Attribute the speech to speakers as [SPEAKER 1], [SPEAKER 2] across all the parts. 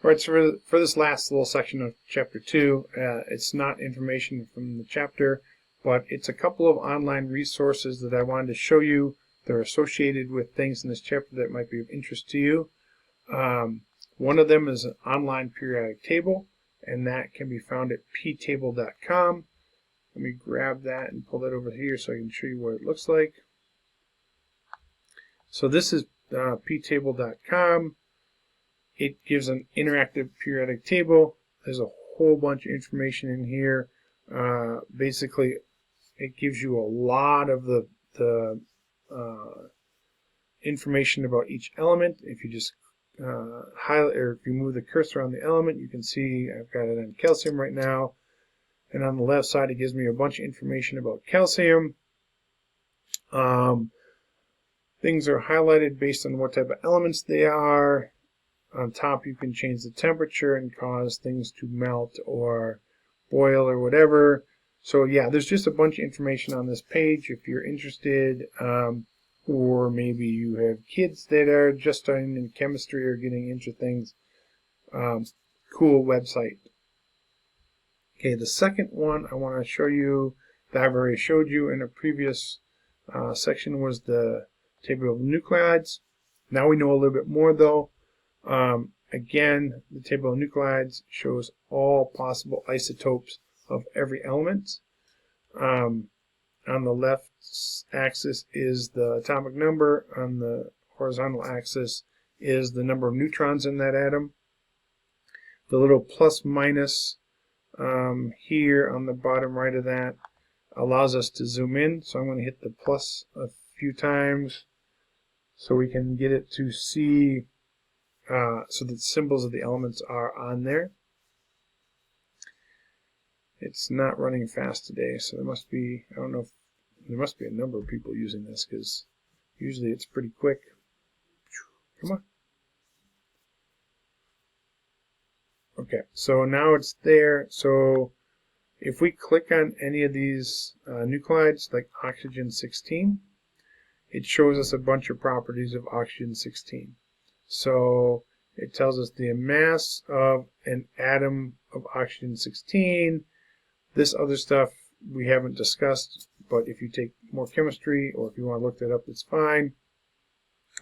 [SPEAKER 1] All right, so for this last little section of Chapter 2, it's not information from the chapter, but it's a couple of online resources that I wanted to show you. They're associated with things in this chapter that might be of interest to you. One of them is an online periodic table, and that can be found at ptable.com. Let me grab that and pull that over here so I can show you what it looks like. So this is ptable.com. It gives an interactive periodic table. There's a whole bunch of information in here. Basically, it gives you a lot of the information about each element. If you just highlight, or if you move the cursor on the element, you can see I've got it on calcium right now. And on the left side, it gives me a bunch of information about calcium. Things are highlighted based on what type of elements they are. On top, you can change the temperature and cause things to melt or boil or whatever. So yeah, there's just a bunch of information on this page if you're interested, or maybe you have kids that are just starting in chemistry or getting into things. Cool website. Okay, the second one I want to show you that I've already showed you in a previous section was the table of nuclides. Now we know a little bit more though. Again, the table of nuclides shows all possible isotopes of every element. On the left axis is the atomic number. On the horizontal axis is the number of neutrons in that atom. The little plus minus here on the bottom right of that allows us to zoom in. So I'm going to hit the plus a few times so we can get it to see. So the symbols of the elements are on there. It's not running fast today, so there must be, I don't know if, there must be a number of people using this because usually it's pretty quick. Come on. Okay, so now it's there. So if we click on any of these nuclides, like oxygen-16, it shows us a bunch of properties of oxygen-16. So it tells us the mass of an atom of oxygen-16. This other stuff we haven't discussed, but if you take more chemistry or if you want to look that up, it's fine.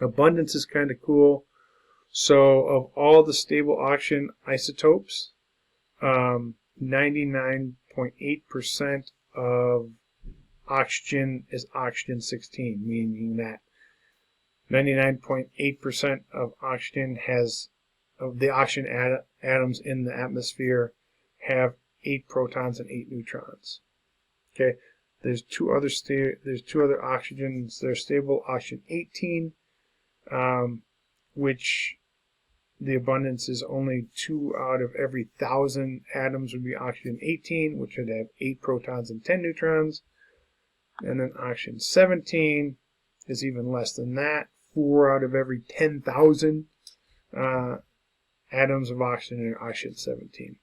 [SPEAKER 1] Abundance is kind of cool. So of all the stable oxygen isotopes, 99.8% of oxygen is oxygen-16, meaning that 99.8% of oxygen of the oxygen atoms in the atmosphere have 8 protons and 8 neutrons. Okay, there's two other oxygens that are stable. Oxygen-18, which the abundance is only 2 out of every 1,000 atoms would be oxygen-18, which would have 8 protons and 10 neutrons. And then oxygen-17 is even less than that. 4 out of every 10,000 atoms of oxygen are oxygen-17.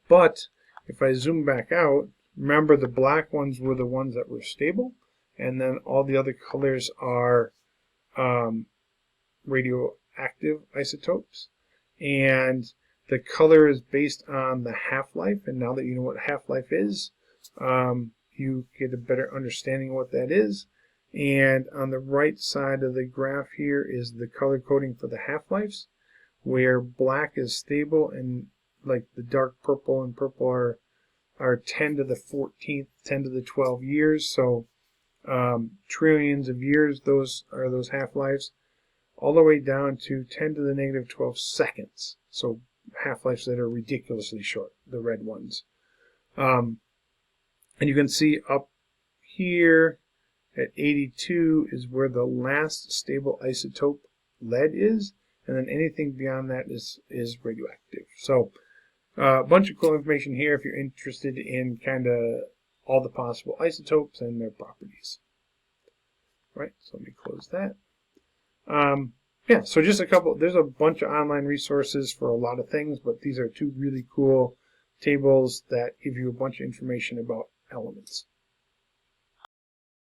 [SPEAKER 1] But if I zoom back out, remember the black ones were the ones that were stable, and then all the other colors are radioactive isotopes. And the color is based on the half-life, and now that you know what half-life is, you get a better understanding of what that is. And on the right side of the graph here is the color coding for the half-lives, where black is stable and like the dark purple and purple are 10 to the 14th, 10 to the 12 years. So trillions of years, those are those half-lives, all the way down to 10 to the negative 12 seconds. So half-lives that are ridiculously short, the red ones. And you can see up here at 82 is where the last stable isotope lead is, and then anything beyond that is radioactive. So a bunch of cool information here if you're interested in kind of all the possible isotopes and their properties. Right, so let me close that. Yeah, so just a couple, there's a bunch of online resources for a lot of things, but these are 2 really cool tables that give you a bunch of information about elements.